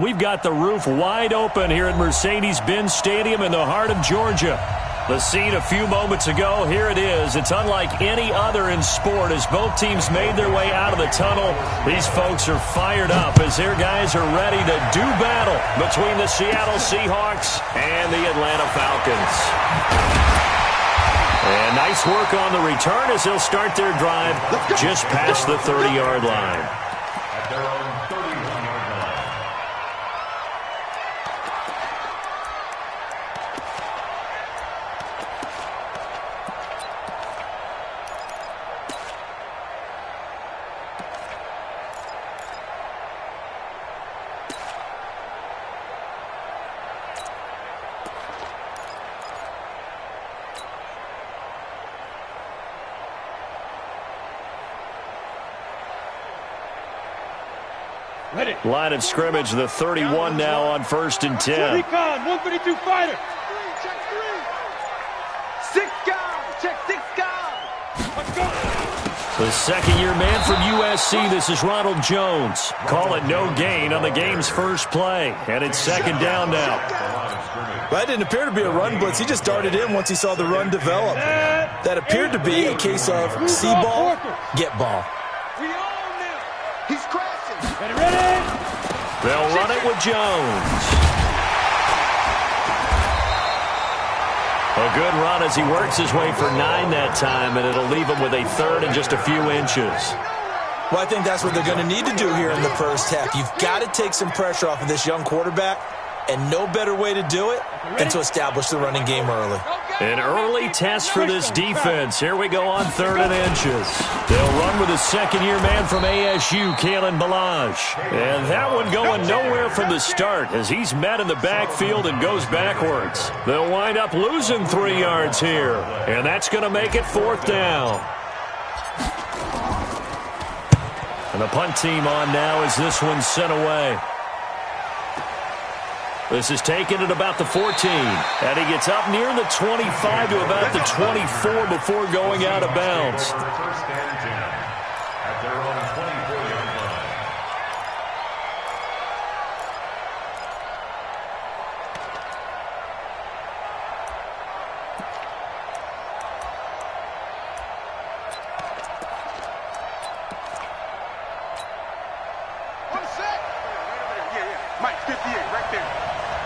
We've got the roof wide open here at Mercedes-Benz Stadium in the heart of Georgia. The scene a few moments ago, here it is. It's unlike any other in sport as both teams made their way out of the tunnel. These folks are fired up as their guys are ready to do battle between the Seattle Seahawks and the Atlanta Falcons. And nice work on the return as they'll start their drive just past the 30-yard line. At their own 31-yard line. Line of scrimmage, the 31 now on 1st and 10. Recon, 132 fighter. Check three. 6 guys. Check 6 guys. Let's go. The second-year man from USC, this is Ronald Jones. Call it no gain on the game's first play. And it's 2nd down now. That didn't appear to be a run blitz. He just darted in once he saw the run develop. That appeared to be a case of see ball, get ball. We own them. He's crashing. Ready? They'll run it with Jones. A good run as he works his way for 9 that time, and it'll leave him with a 3rd and just a few inches. Well, I think that's what they're going to need to do here in the first half. You've got to take some pressure off of this young quarterback, and no better way to do it than to establish the running game early. An early test for this defense. Here we go on 3rd and inches. They'll run with a second-year man from ASU, Kalen Ballage. And that one going nowhere from the start as he's met in the backfield and goes backwards. They'll wind up losing 3 yards here. And that's going to make it 4th down. And the punt team on now as this one's sent away. This is taken at about the 14. And he gets up near the 25 to about the 24 before going out of bounds. First and 10 at their own 24-yard line. One sec. Yeah. Mike, 58, right there.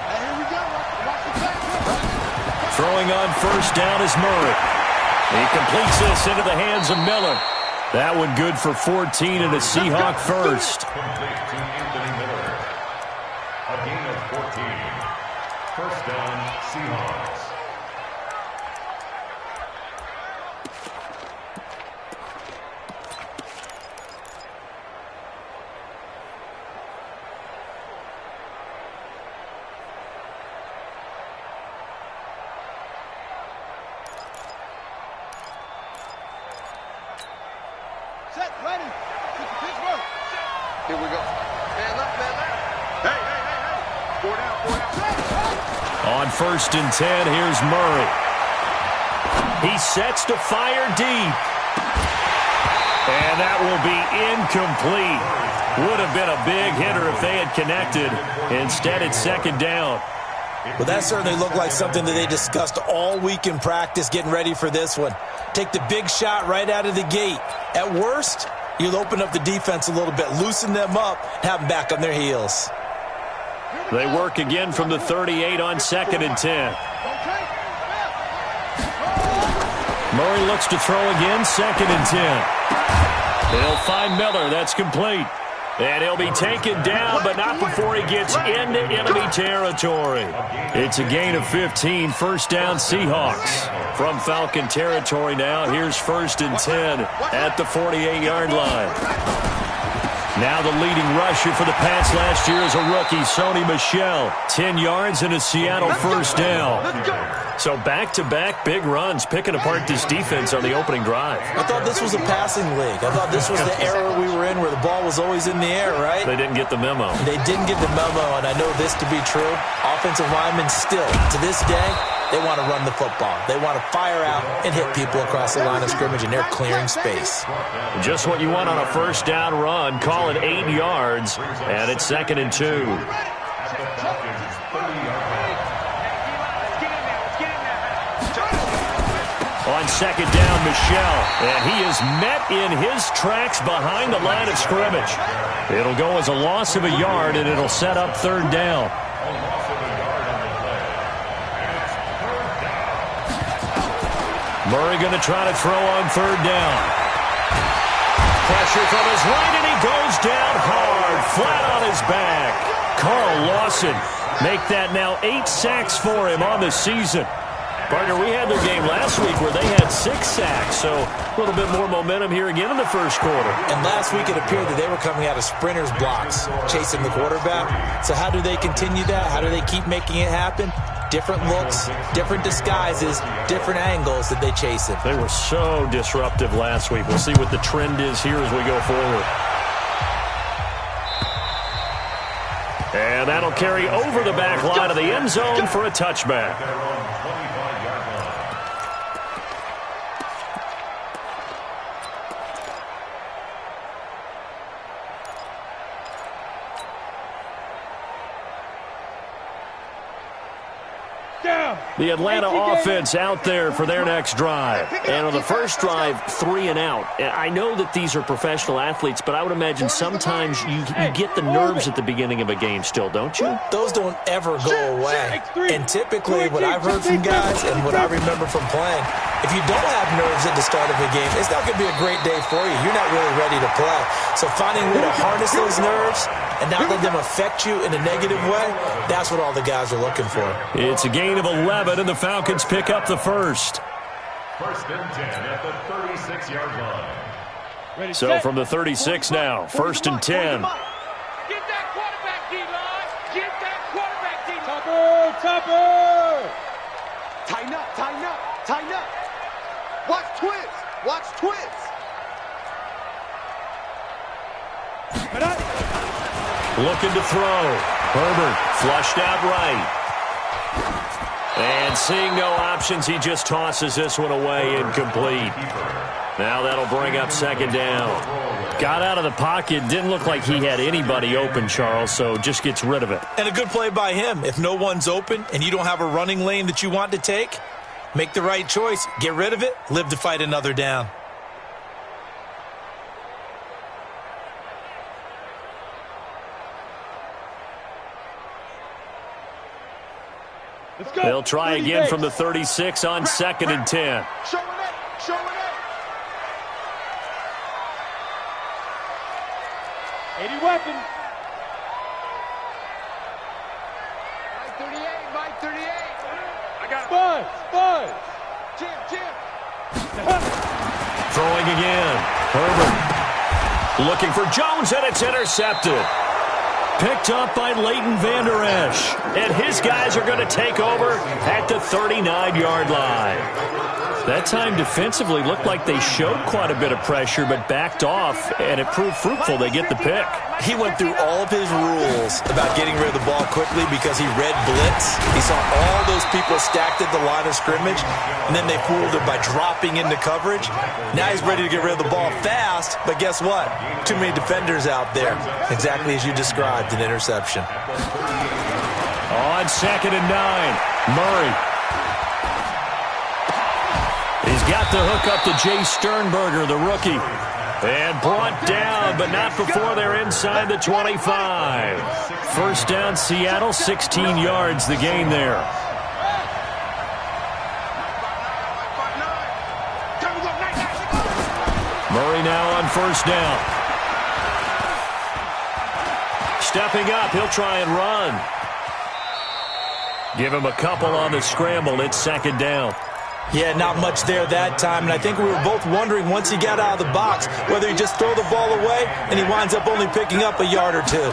And here we go. Watch the back. Throwing on 1st down is Murray. He completes this into the hands of Miller. That one good for 14 and a Seahawk first. Complete to Anthony Miller. A gain of 14. First down, Seahawks. Set, ready. Get the pitch work. Here we go. Man left, man left. Hey. 4 down. On 1st and 10, here's Murray. He sets to fire deep. And that will be incomplete. Would have been a big hitter if they had connected. Instead, it's 2nd down. Well, that certainly looked like something that they discussed all week in practice getting ready for this one. Take the big shot right out of the gate. At worst, you'll open up the defense a little bit, loosen them up, have them back on their heels. They work again from the 38 on 2nd and 10. Murray looks to throw again, 2nd and 10. They'll find Miller. That's complete. And he'll be taken down, but not before he gets into enemy territory. It's a gain of 15, 1st down Seahawks. From Falcon territory now, here's 1st and 10 at the 48-yard line. Now the leading rusher for the Pats last year is a rookie, Sony Michel. 10 yards and a Seattle first down. So back-to-back big runs, picking apart this defense on the opening drive. I thought this was a passing league. I thought this was the era we were in where the ball was always in the air, right? They didn't get the memo. They didn't get the memo, and I know this to be true. Offensive linemen still, to this day, they want to run the football. They want to fire out and hit people across the line of scrimmage, and they're clearing space. Just what you want on a first down run. Call it 8 yards, and it's 2nd and 2. the Falcons' 30-yard line. On second down, Michel, and he is met in his tracks behind the line of scrimmage. It'll go as a loss of a yard, and it'll set up third down. A loss of a yard on the play. And it's third down. Murray going to try to throw on third down. Pressure from his right, and he goes down hard, flat on his back. Carl Lawson make that now 8 sacks for him on the season. Partner, we had their game last week where they had 6 sacks, so a little bit more momentum here again in the first quarter. And last week it appeared that they were coming out of sprinters blocks, chasing the quarterback. So how do they continue that? How do they keep making it happen? Different looks, different disguises, different angles that they chase it. They were so disruptive last week. We'll see what the trend is here as we go forward. And that'll carry over the back line of the end zone for a touchback. They're on 25-yard line. Down. The Atlanta offense out there for their next drive. And on the first drive, 3 and out. I know that these are professional athletes, but I would imagine sometimes you get the nerves at the beginning of a game still, don't you? Those don't ever go away. And typically what I've heard from guys and what I remember from playing, if you don't have nerves at the start of a game, it's not going to be a great day for you. You're not really ready to play. So finding a way to harness those nerves and not let them affect you in a negative way, that's what all the guys are looking for. It's a gain of 11, and the Falcons pick up the first. First and 10 at the 36-yard line. Ready, So set. from the 36 now, first and 10. Get that quarterback, D-line. Get that quarterback, D-line. Topper, topper. Tighten up, tighten up, tighten up. Watch twist. Watch twist. Looking to throw. Herbert flushed out right. And seeing no options, he just tosses this one away, incomplete. Now that'll bring up second down. Got out of the pocket, didn't look like he had anybody open, Charles, so just gets rid of it. And a good play by him. If no one's open and you don't have a running lane that you want to take, make the right choice. Get rid of it. Live to fight another down. Let's go. They'll try 30 again days. from the 36 on second and 10. Showing it, showing it. 80 weapon. Mike 38, Mike 38. I got Buzz, buzz. Jim. Throwing again. Herbert looking for Jones, and it's intercepted. Picked up by Leighton Vander Esch. And his guys are going to take over at the 39-yard line. That time defensively looked like they showed quite a bit of pressure but backed off, and it proved fruitful. They get the pick. He went through all of his rules about getting rid of the ball quickly because he read blitz. He saw all those people stacked at the line of scrimmage, and then they fooled him by dropping into coverage. Now he's ready to get rid of the ball fast, but guess what? Too many defenders out there. Exactly as you described, an interception. On second and 9, Murray. He's got the hook up to Jay Sternberger, the rookie. And brought down, but not before they're inside the 25. First down, Seattle, 16 yards, the gain there. Murray now on first down. Stepping up, he'll try and run. Give him a couple on the scramble. It's second down. Yeah, not much there that time, and I think we were both wondering once he got out of the box whether he'd just throw the ball away and he winds up only picking up a yard or two.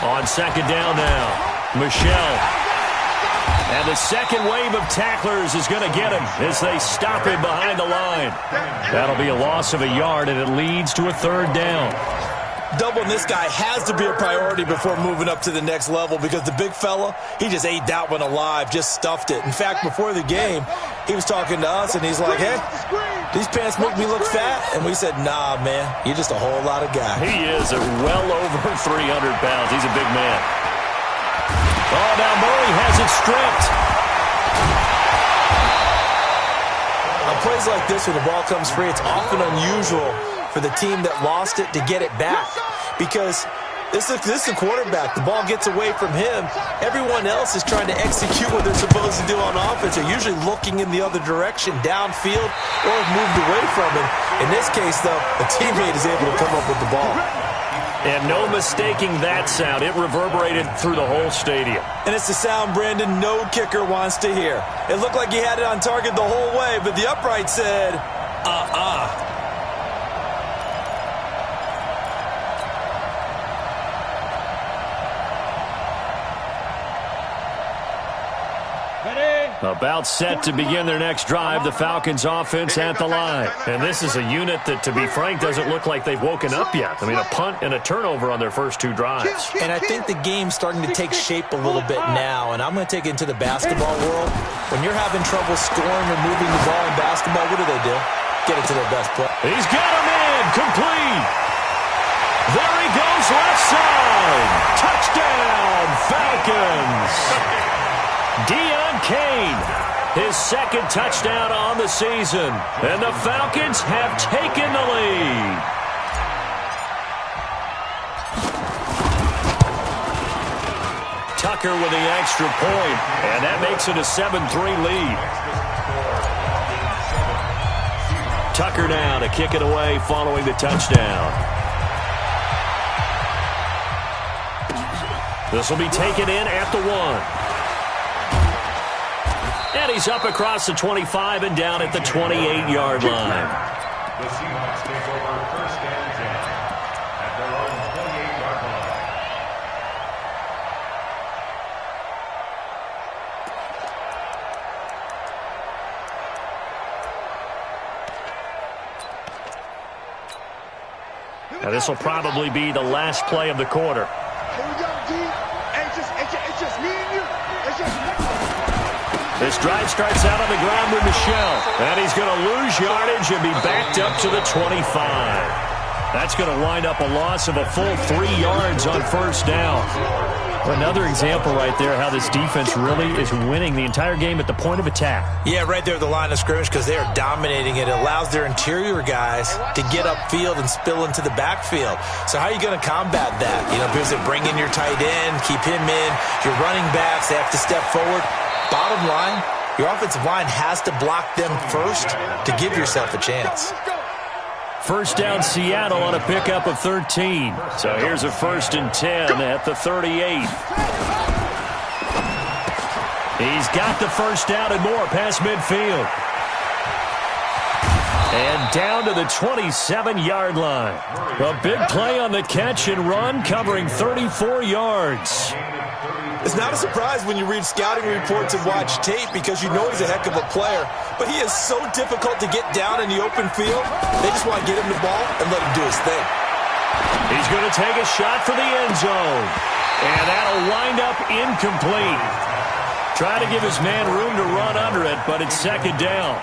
On second down now, Michel. And the second wave of tacklers is going to get him as they stop him behind the line. That'll be a loss of a yard, and it leads to a third down. Doubling this guy has to be a priority before moving up to the next level because the big fella, he just ate that one alive, just stuffed it. In fact, before the game, he was talking to us, and he's like, hey, these pants make me look fat. And we said, nah, man, you're just a whole lot of guy. He is well over 300 pounds. He's a big man. Oh, now Murray has it stripped. On plays like this where the ball comes free, it's often unusual for the team that lost it to get it back because this is a quarterback. The ball gets away from him. Everyone else is trying to execute what they're supposed to do on offense. They're usually looking in the other direction, downfield, or have moved away from him. In this case, though, a teammate is able to come up with the ball. And no mistaking that sound. It reverberated through the whole stadium. And it's the sound Brandon no kicker wants to hear. It looked like he had it on target the whole way, but the upright said, About set to begin their next drive, the Falcons offense at the line. And this is a unit that, to be frank, doesn't look like they've woken up yet. I mean, a punt and a turnover on their first two drives. And I think the game's starting to take shape a little bit now, and I'm going to take it into the basketball world. When you're having trouble scoring or moving the ball in basketball, what do? Get it to their best player. He's got him in, complete. There he goes, left side. Touchdown, Falcons. Deion Kane, his second touchdown on the season. And the Falcons have taken the lead. Tucker with the extra point, and that makes it a 7-3 lead. Tucker now to kick it away following the touchdown. This will be taken in at the 1. And he's up across the 25 and down at the 28-yard line. The Seahawks take over first and 10 at their own 28-yard line. Now this will probably be the last play of the quarter. Here we go, D. It's just me and you. It's just me. This drive starts out on the ground with Michel. And he's going to lose yardage and be backed up to the 25. That's going to wind up a loss of a full 3 yards on first down. Another example right there how this defense really is winning the entire game at the point of attack. Yeah, right there at the line of scrimmage because they are dominating it. It allows their interior guys to get upfield and spill into the backfield. So how are you going to combat that? You know, because they bring in your tight end, keep him in. Your running backs, they have to step forward. Bottom line, your offensive line has to block them first to give yourself a chance. First down, Seattle on a pickup of 13. So here's a 1st and 10 at the 38. He's got the first down and more past midfield. And down to the 27-yard line. A big play on the catch and run, covering 34 yards. It's not a surprise when you read scouting reports and watch tape because you know he's a heck of a player. But he is so difficult to get down in the open field. They just want to get him the ball and let him do his thing. He's going to take a shot for the end zone. And that'll wind up incomplete. Try to give his man room to run under it, but it's second down.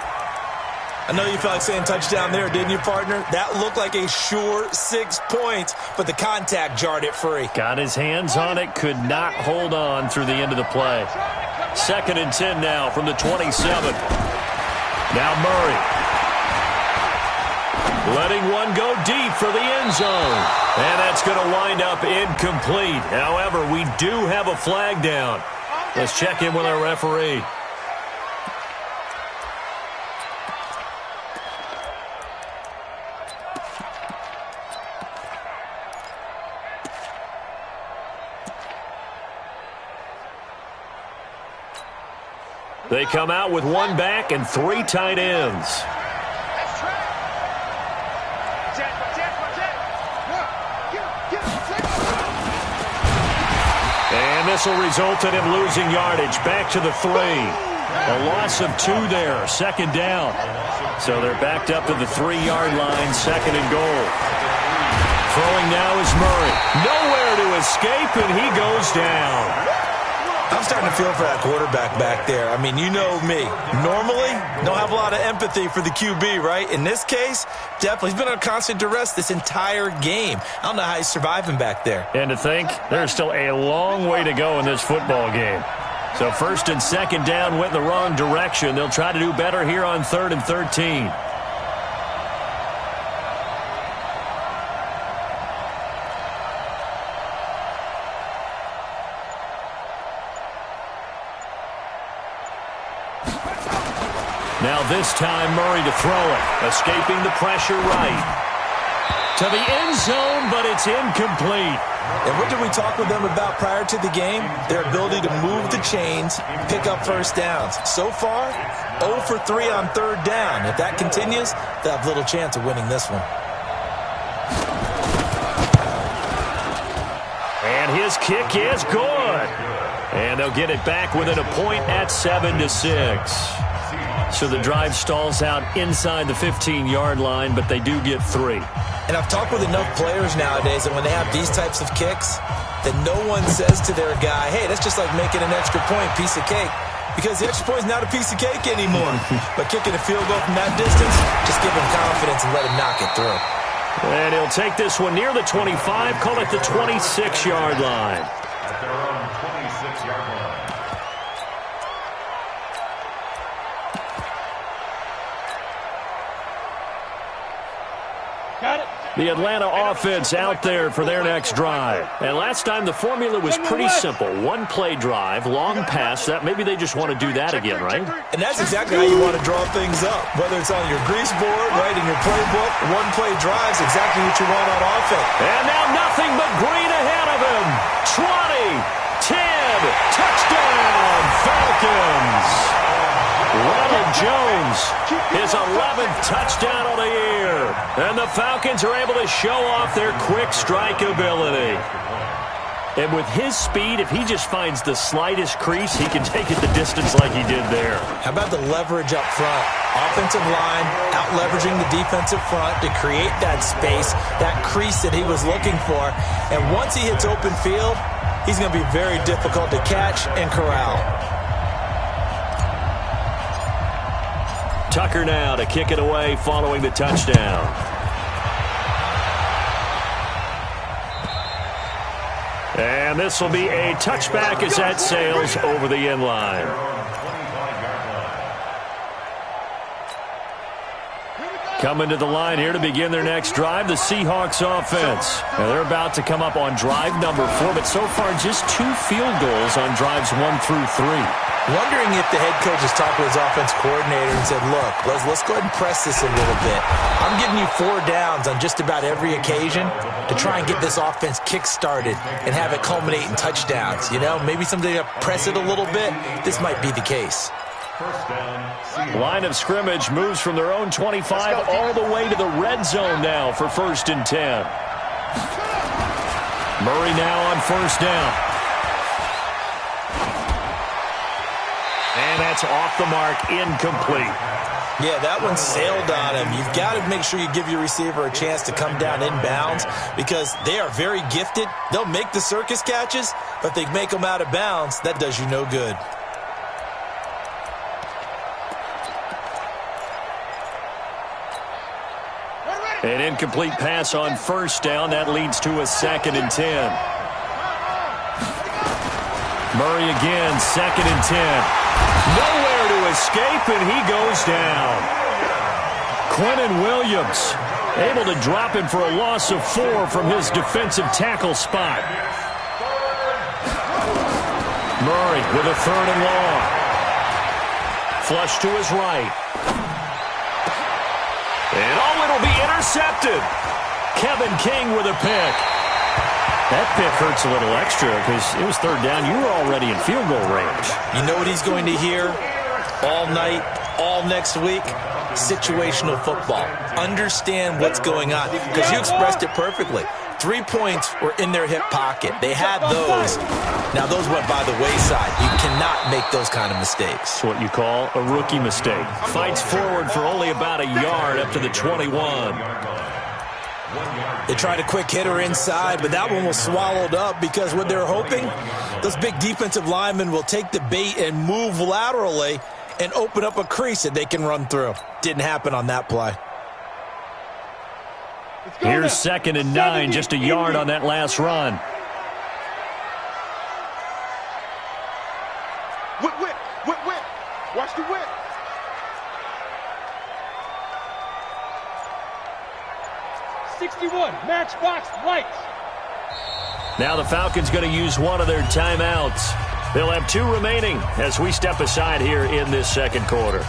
I know you felt like saying touchdown there, didn't you, partner? That looked like a sure 6 points, but the contact jarred it free. Got his hands on it, could not hold on through the end of the play. 2nd and 10 now from the 27. Now Murray. Letting one go deep for the end zone. And that's going to wind up incomplete. However, we do have a flag down. Let's check in with our referee. They come out with one back and 3 tight ends. And this will result in him losing yardage. Back to the 3. A loss of 2 there. 2nd down. So they're backed up to the 3-yard line. 2nd and goal. Throwing now is Murray. Nowhere to escape, and he goes down. I'm starting to feel for that quarterback back there. I mean, you know me. Normally, don't have a lot of empathy for the QB, right? In this case, definitely. He's been on constant duress this entire game. I don't know how he's surviving back there. And to think, there's still a long way to go in this football game. So first and second down went the wrong direction. They'll try to do better here on 3rd and 13. Now this time, Murray to throw it. Escaping the pressure right. To the end zone, but it's incomplete. And what did we talk with them about prior to the game? Their ability to move the chains, pick up first downs. So far, 0 for 3 on 3rd down. If that continues, they'll have little chance of winning this one. And his kick is good. And they'll get it back within a point at 7-6. So the drive stalls out inside the 15-yard line, but they do get 3. And I've talked with enough players nowadays that when they have these types of kicks, that no one says to their guy, hey, that's just like making an extra point, piece of cake. Because the extra point is not a piece of cake anymore. But kicking a field goal from that distance, just give him confidence and let him knock it through. And he'll take this one near the 25, call it the 26-yard line. At their own 26-yard line. Got it. The Atlanta offense out there for their next drive. And last time the formula was pretty simple. One-play drive, long pass. That maybe they just want to do that again, right? And that's exactly how you want to draw things up. Whether it's on your grease board, right, in your playbook, one-play drive's exactly what you want on offense. And now nothing but green ahead of him. 20, 10, touchdown, Falcons. Ronald Jones, his 11th touchdown of the year. And the Falcons are able to show off their quick strike ability. And with his speed, if he just finds the slightest crease, he can take it the distance like he did there. How about the leverage up front? Offensive line out-leveraging the defensive front to create that space, that crease that he was looking for. And once he hits open field, he's going to be very difficult to catch and corral. Tucker now to kick it away following the touchdown. And this will be a touchback as that sails over the end line. Coming to the line here to begin their next drive, the Seahawks offense. And they're about to come up on drive number 4, but so far just 2 field goals on drives 1 through 3. Wondering if the head coach has talked with his offense coordinator and said, look, let's go ahead and press this a little bit. I'm giving you 4 downs on just about every occasion to try and get this offense kick-started and have it culminate in touchdowns. You know, maybe someday to press it a little bit. This might be the case. Line of scrimmage moves from their own 25 all the way to the red zone now for 1st and 10. Murray now on 1st down. And that's off the mark, incomplete. Yeah, that one sailed on him. You've got to make sure you give your receiver a chance to come down inbounds because they are very gifted. They'll make the circus catches, but if they make them out of bounds, that does you no good. An incomplete pass on 1st down. That leads to a 2nd and 10. Murray again, 2nd and 10. Nowhere to escape, and he goes down. Quinnen Williams able to drop him for a loss of 4 from his defensive tackle spot. Murray with a 3rd and long. Flush to his right. And it'll be intercepted. Kevin King with a pick. That pick hurts a little extra because it was 3rd down. You were already in field goal range. You know what he's going to hear all night, all next week? Situational football. Understand what's going on because you expressed it perfectly. 3 points were in their hip pocket. They had those. Now, those went by the wayside. You cannot make those kind of mistakes. It's what you call a rookie mistake. Fights forward for only about a yard up to the 21. They tried a quick hitter inside, but that one was swallowed up because what they're hoping, those big defensive linemen will take the bait and move laterally and open up a crease that they can run through. Didn't happen on that play. Here's 2nd and 9, just a yard on that last run. Whip. Watch the whip. Matchbox lights. Now the Falcons going to use one of their timeouts. They'll have 2 remaining as we step aside here in this second quarter.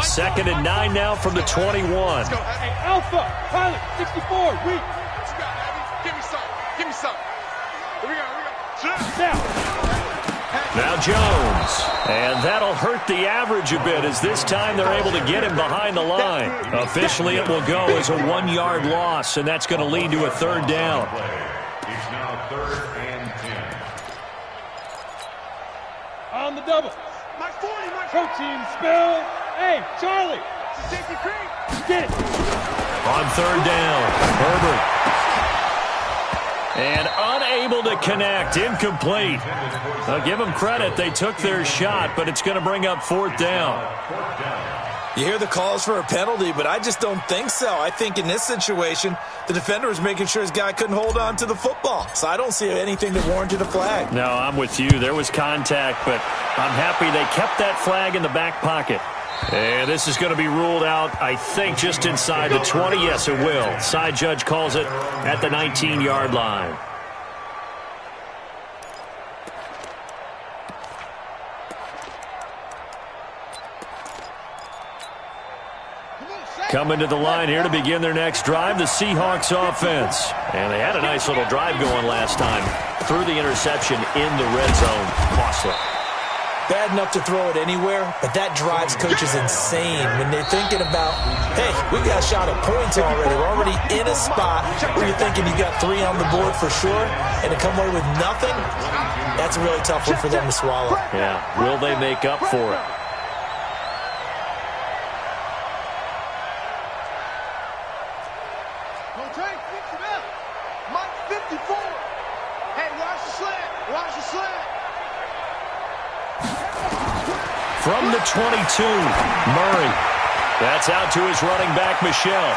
Second and 9 now from the 21. Hey, Alpha, pilot, 64, reach. Give me some. Here we go. Now Jones. And that'll hurt the average a bit as this time they're able to get him behind the line. Officially it will go as a 1-yard loss, and that's going to lead to a 3rd down. It's now 3rd and 10. On the double. My 40, my Protein spill. Hey, Charlie. safety creek. Get it. On 3rd down, Herbert. And unable to connect, incomplete. I'll give them credit, they took their shot, but it's going to bring up 4th down. You hear the calls for a penalty, but I just don't think so. I think in this situation, the defender was making sure his guy couldn't hold on to the football. So I don't see anything that warranted a flag. No, I'm with you. There was contact, but I'm happy they kept that flag in the back pocket. And this is going to be ruled out, I think, just inside the 20. Yes, it will. Side judge calls it at the 19-yard line. Coming to the line here to begin their next drive, the Seahawks offense. And they had a nice little drive going last time. Threw the interception in the red zone. Costly. Bad enough to throw it anywhere, but that drives coaches insane when they're thinking about, hey, we got a shot at points already. We're already in a spot where you're thinking you got 3 on the board for sure, and to come away with nothing, that's a really tough one for them to swallow. Yeah, will they make up for it? Mike 54. Hey, watch the slant. Watch the slant. From the 22, Murray. That's out to his running back, Michelle.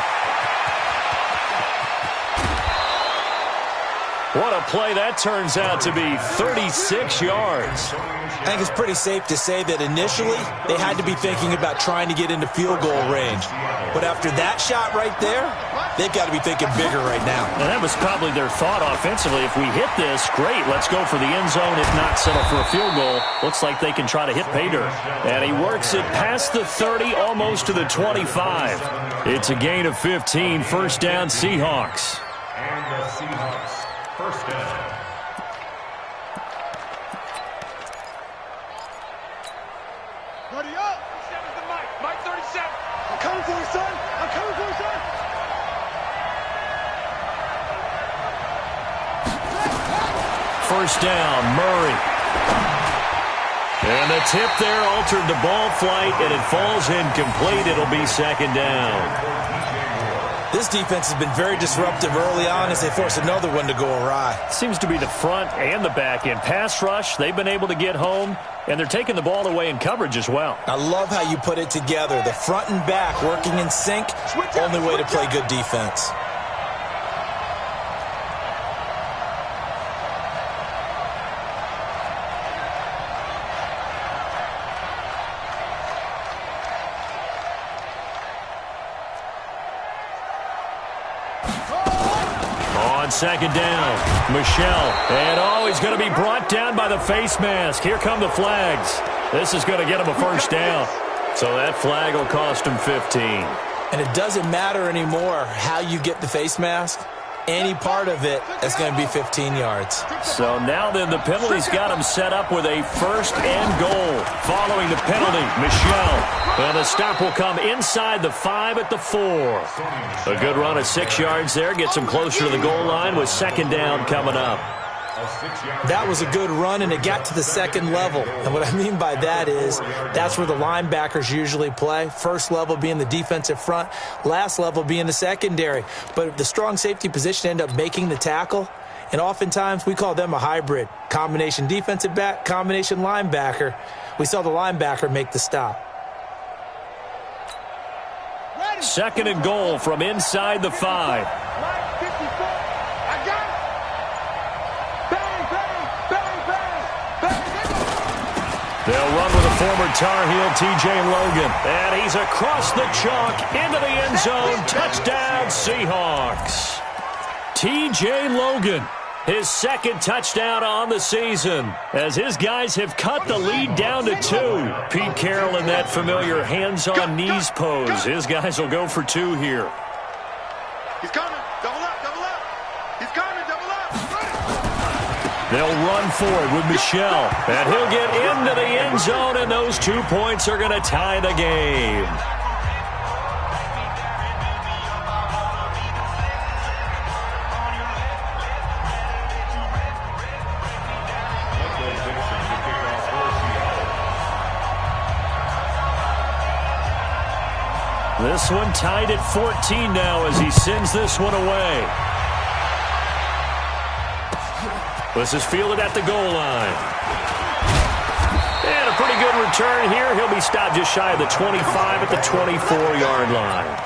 What a play that turns out to be, 36 yards. I think it's pretty safe to say that initially they had to be thinking about trying to get into field goal range. But after that shot right there, they've got to be thinking bigger right now. And that was probably their thought offensively. If we hit this, great, let's go for the end zone. If not, settle for a field goal. Looks like they can try to hit pay dirt. And he works it past the 30, almost to the 25. It's a gain of 15, 1st down Seahawks. And the Seahawks, 1st down. Ready up. 37's the Mike. Mike 37. I'm coming for you, son. I'm coming for you, son. First down, Murray. And the tip there altered the ball flight, and it falls incomplete. It'll be 2nd down. This defense has been very disruptive early on as they force another one to go awry. Seems to be the front and the back end. Pass rush, they've been able to get home, and they're taking the ball away in coverage as well. I love how you put it together. The front and back working in sync, only way to play good defense. On 2nd down, Michelle. And he's going to be brought down by the face mask. Here come the flags. This is going to get him a 1st down. So that flag will cost him 15. And it doesn't matter anymore how you get the face mask. any part of it, that's going to be 15 yards. So now then the penalty's got him set up with a 1st and goal. Following the penalty, Michel. And the stop will come inside the 5 at the 4. A good run of 6 yards there. Gets him closer to the goal line with 2nd down coming up. That was a good run, and it got to the 2nd level. And what I mean by that is that's where the linebackers usually play. First level being the defensive front, last level being the secondary. But the strong safety position ended up making the tackle, and oftentimes we call them a hybrid. Combination defensive back, combination linebacker. We saw the linebacker make the stop. 2nd and goal from inside the 5. They'll run with a former Tar Heel, T.J. Logan. And he's across the chalk into the end zone. Touchdown, Seahawks. T.J. Logan, his 2nd touchdown on the season, as his guys have cut the lead down to 2. Pete Carroll in that familiar hands-on knees pose. His guys will go for 2 here. He's coming. Double up, double up. He's coming, double up. They'll run for it with Michel, and he'll get into the end zone, and those 2 points are going to tie the game. This one tied at 14 now as he sends this one away. This is fielded at the goal line. And a pretty good return here. He'll be stopped just shy of the 25 at the 24-yard line.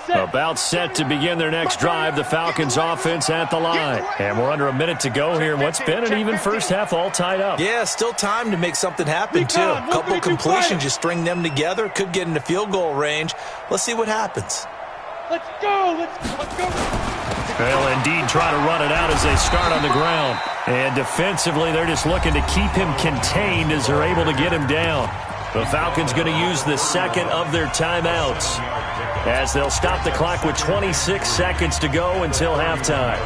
About set to begin their next drive, the Falcons offense at the line. And we're under a minute to go here in what's been an even first half, all tied up. Yeah, still time to make something happen, too. A couple completions, you string them together, could get into field goal range. Let's see what happens. Let's go! Let's go! They'll indeed try to run it out as they start on the ground. And defensively, they're just looking to keep him contained as they're able to get him down. The Falcons going to use the 2nd of their timeouts, as they'll stop the clock with 26 seconds to go until halftime.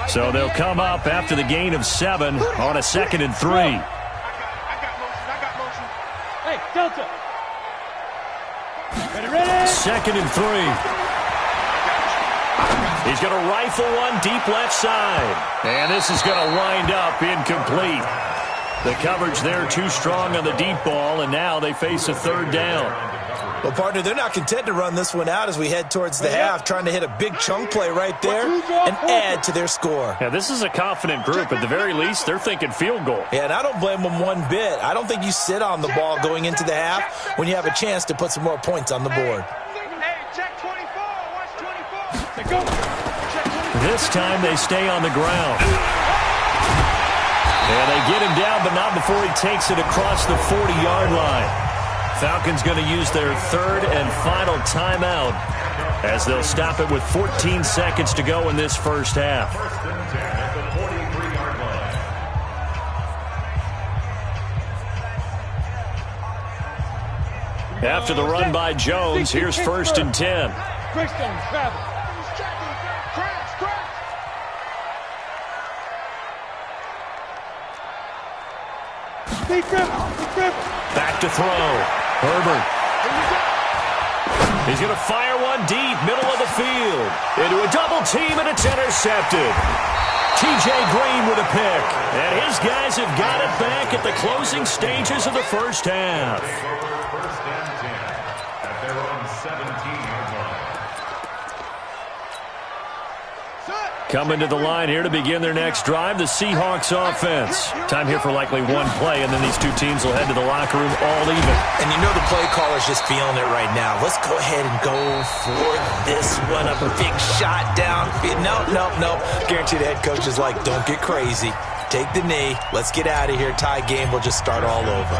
So they'll come up after the gain of 7 on a 2nd and 3. I got motion. Hey, Delta. Ready? 2nd and 3. He's going to rifle one deep left side. And this is going to wind up incomplete. The coverage there too strong on the deep ball, and now they face a 3rd down. Well, partner, they're not content to run this one out as we head towards the half, trying to hit a big chunk play right there and add to their score. Yeah, this is a confident group. At the very least, they're thinking field goal. Yeah, and I don't blame them one bit. I don't think you sit on the ball going into the half when you have a chance to put some more points on the board. Hey, check 24. Watch 24. Let's go! This time they stay on the ground. And they get him down, but not before he takes it across the 40-yard line. Falcons going to use their 3rd and final timeout as they'll stop it with 14 seconds to go in this first half. 1st and 10 at the 43-yard line. After the run by Jones, here's 1st and 10. Greystone travel. Back to throw. Herbert. He's going to fire one deep, middle of the field. Into a double team, and it's intercepted. T.J. Green with a pick. And his guys have got it back at the closing stages of the first half. 1st and 10 at their own 17-yard line. Coming to the line here to begin their next drive, the Seahawks offense. Time here for likely one play, and then these two teams will head to the locker room all even. And you know the play caller's just feeling it right now. Let's go ahead and go for this one. A big shot down. No. Guarantee the head coach is like, don't get crazy. Take the knee. Let's get out of here. Tie game. We'll just start all over.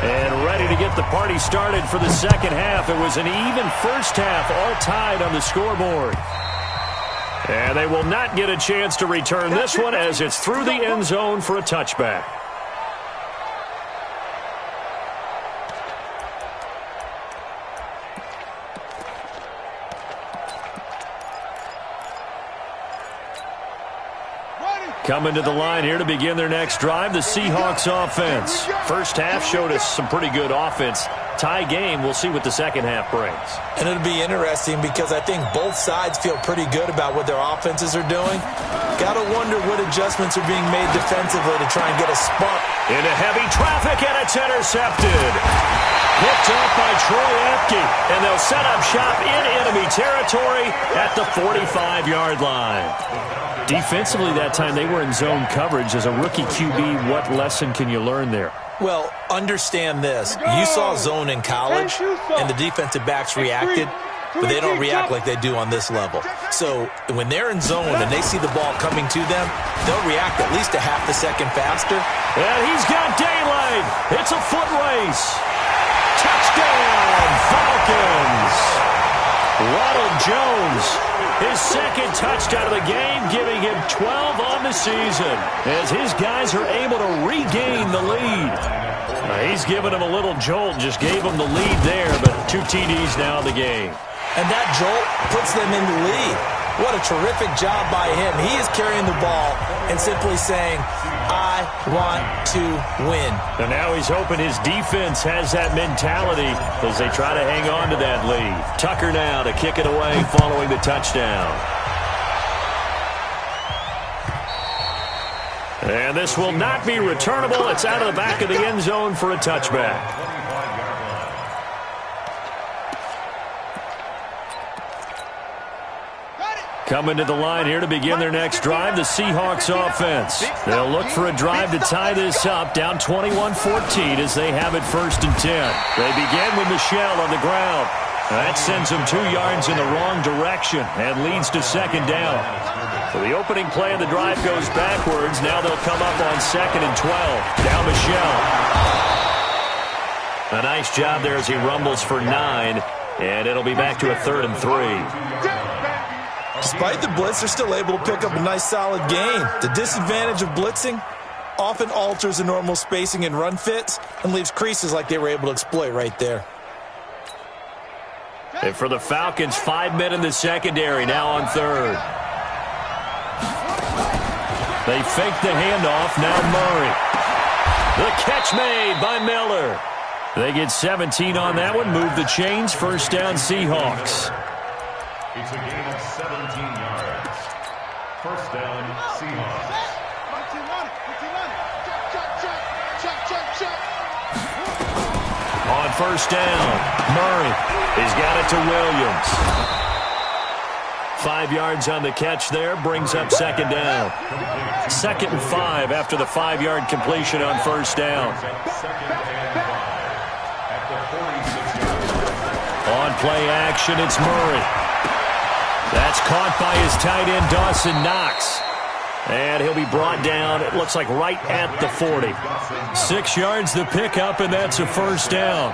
And ready to get the party started for the second half. It was an even first half, all tied on the scoreboard. And they will not get a chance to return this one as it's through the end zone for a touchback. Coming to the line here to begin their next drive, the Seahawks offense. First half showed us some pretty good offense. Tie game, we'll see what the second half brings. And it'll be interesting because I think both sides feel pretty good about what their offenses are doing. Got to wonder what adjustments are being made defensively to try and get a spark. Into heavy traffic, and it's intercepted. Picked up by Troy Apke, and they'll set up shop in enemy territory at the 45-yard line. Defensively that time, they were in zone coverage. As a rookie QB, what lesson can you learn there? Well, understand this. You saw zone in college, and the defensive backs reacted, but they don't react like they do on this level. So when they're in zone and they see the ball coming to them, they'll react at least a half a second faster. And he's got daylight. It's a foot race. Touchdown, Falcons. Ronald Jones, his second touchdown of the game, giving him 12 on the season as his guys are able to regain the lead. He's given him a little jolt, just gave him the lead there, but 2 TDs now in the game. And that jolt puts them in the lead. What a terrific job by him. He is carrying the ball and simply saying, I want to win. And now he's hoping his defense has that mentality as they try to hang on to that lead. Tucker now to kick it away following the touchdown. And this will not be returnable. It's out of the back of the end zone for a touchback. Coming to the line here to begin their next drive, the Seahawks offense. They'll look for a drive to tie this up, down 21-14 as they have it 1st and 10. They begin with Michel on the ground. That sends them 2 yards in the wrong direction and leads to 2nd down. So the opening play of the drive goes backwards. Now they'll come up on 2nd and 12. Now Michel. A nice job there as he rumbles for 9, and it'll be back to a 3rd and 3. Despite the blitz, they're still able to pick up a nice, solid gain. The disadvantage of blitzing often alters the normal spacing and run fits and leaves creases like they were able to exploit right there. And for the Falcons, 5 men in the secondary, now on 3rd. They fake the handoff, now Murray. The catch made by Miller. They get 17 on that one, move the chains, 1st down Seahawks. It's a gain of 17 yards. 1st down, Seahawks. On 1st down, Murray. He's got it to Williams. 5 yards on the catch there, brings up 2nd down. 2nd and 5 after the 5-yard completion on 1st down. 2nd and 5 at the 46-yard line. On play action, it's Murray. That's caught by his tight end, Dawson Knox. And he'll be brought down, it looks like right at the 40. 6 yards the pickup, and that's a 1st down.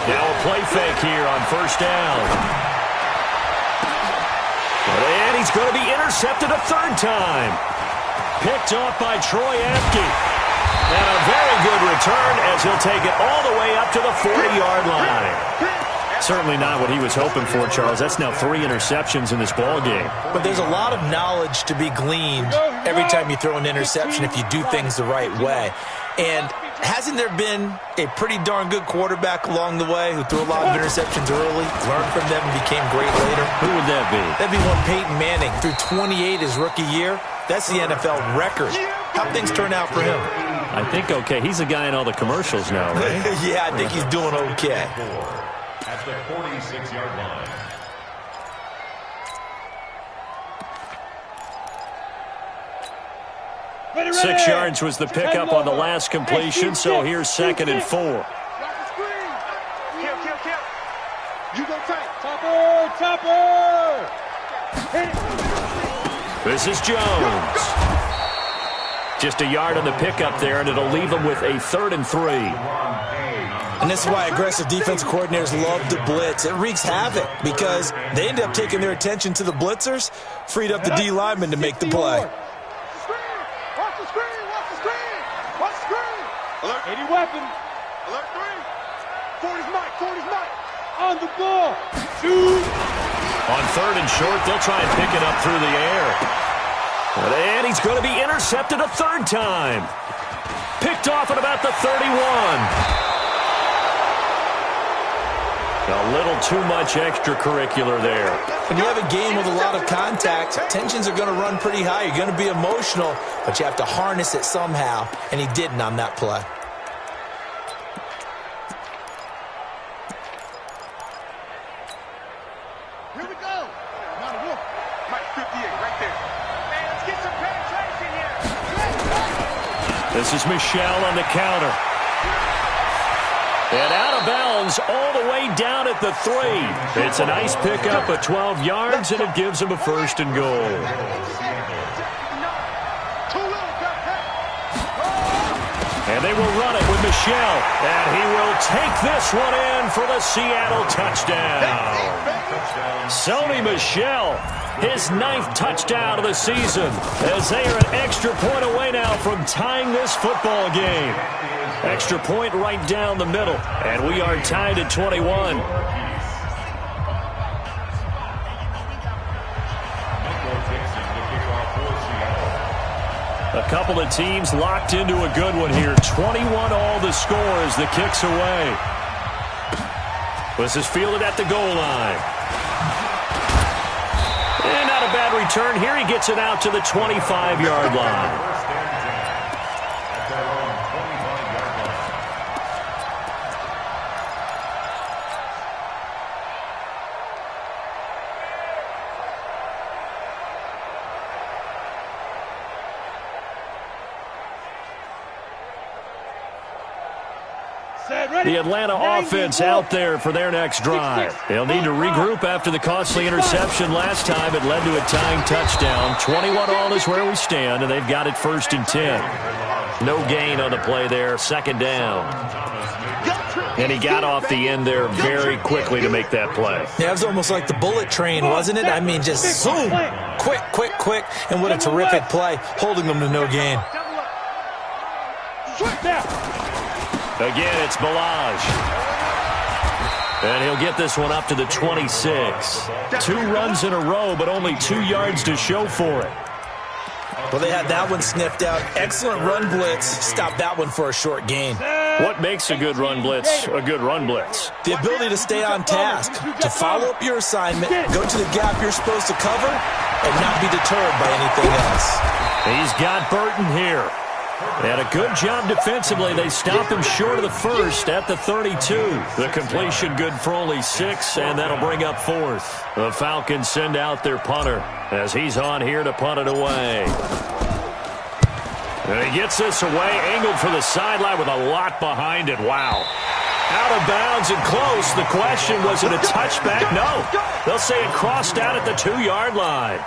Now a play fake here on 1st down. And he's going to be intercepted a 3rd time. Picked off by Troy Apke. And a very good return as he'll take it all the way up to the 40-yard line. Certainly not what he was hoping for, Charles. That's now 3 interceptions in this ball game. But there's a lot of knowledge to be gleaned every time you throw an interception if you do things the right way. And hasn't there been a pretty darn good quarterback along the way who threw a lot of interceptions early, learned from them, and became great later? Who would that be? That'd be one Peyton Manning. Threw 28 his rookie year. That's the NFL record. How'd things turn out for him? I think okay. He's a guy in all the commercials now, right? Yeah, I think he's doing okay. At the 46-yard line. Ready, 6 yards was the pickup on the last completion, so here's 2nd and 4. Kill. You go tight. Topper! Hit it. This is Jones. Just a yard on the pickup there, and it'll leave them with a 3rd and 3. And this is why aggressive defensive coordinators love to blitz. It wreaks havoc because they end up taking their attention to the blitzers, freed up the D lineman to make the play. Watch the screen. Alert. 80 weapon. Alert 3. 40's Mike. On the ball. Shoot. On 3rd and short, they'll try and pick it up through the air. And he's going to be intercepted a 3rd time. Picked off at about the 31. A little too much extracurricular there. When you have a game with a lot of contact, tensions are going to run pretty high. You're going to be emotional, but you have to harness it somehow, and he didn't on that play. Here we go. Mike 58 right there. Man, let's get some penetration here. This is Michelle on the counter. And out of bounds all the way down at the 3. It's a nice pickup of 12 yards, and it gives them a 1st and goal. And they will run it with Michelle. And he will take this one in for the Seattle touchdown. Sony Michel, his 9th touchdown of the season, as they are an extra point away now from tying this football game. Extra point right down the middle, and we are tied at 21. A couple of teams locked into a good one here. 21 all the score as the kick's away. This is fielded at the goal line. And not a bad return here. He gets it out to the 25-yard line. The Atlanta offense out there for their next drive. They'll need to regroup after the costly interception last time. It led to a tying touchdown. 21 all is where we stand, and they've got it 1st and 10. No gain on the play there. 2nd down. And he got off the end there very quickly to make that play. Yeah, it was almost like the bullet train, wasn't it? I mean, just zoom. Quick. And what a terrific play, holding them to no gain. Again, it's Balaj. And he'll get this one up to the 26. 2 runs in a row, but only 2 yards to show for it. Well, they had that one sniffed out. Excellent run blitz. Stopped that one for a short gain. What makes a good run blitz a good run blitz? The ability to stay on task, to follow up your assignment, go to the gap you're supposed to cover, and not be deterred by anything else. He's got Burton here. And a good job defensively. They stop him short of the 1st at the 32. The completion good for only 6, and that'll bring up 4th. The Falcons send out their punter as he's on here to punt it away. And he gets this away, angled for the sideline with a lot behind it. Wow. Out of bounds and close. The question, was it a touchback? No. They'll say it crossed out at the 2-yard line.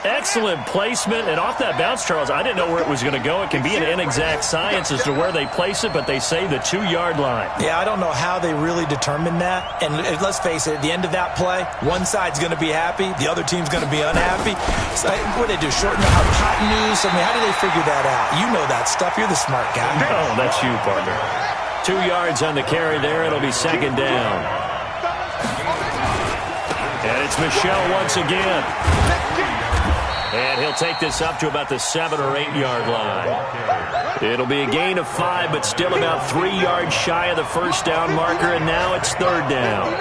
Excellent placement, and off that bounce, Charles, I didn't know where it was going to go. It can be an inexact science as to where they place it, but they say the 2-yard line. Yeah, I don't know how they really determined that. And let's face it, at the end of that play, one side's going to be happy, the other team's going to be unhappy. So, what do they do, shorten the hypotenuse? I mean, how do they figure that out? You know that stuff. You're the smart guy. Oh, that's you, partner. 2 yards on the carry there. It'll be 2nd down. And it's Michelle once again. And he'll take this up to about the 7- or 8-yard line. It'll be a gain of 5, but still about 3 yards shy of the 1st down marker, and now it's 3rd down.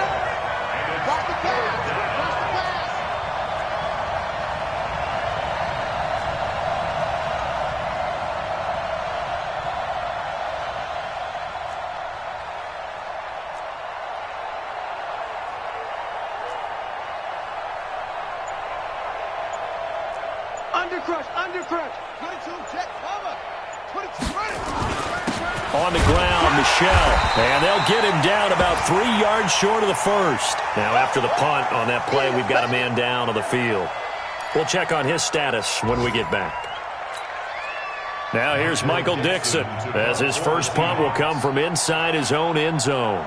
Under crush. Put it to him, Jet. Mama. Put it to him. Run it. On the ground, Michelle. And they'll get him down about 3 yards short of the first. Now, after the punt on that play, we've got a man down on the field. We'll check on his status when we get back. Now here's Michael Dixon, as his first punt will come from inside his own end zone.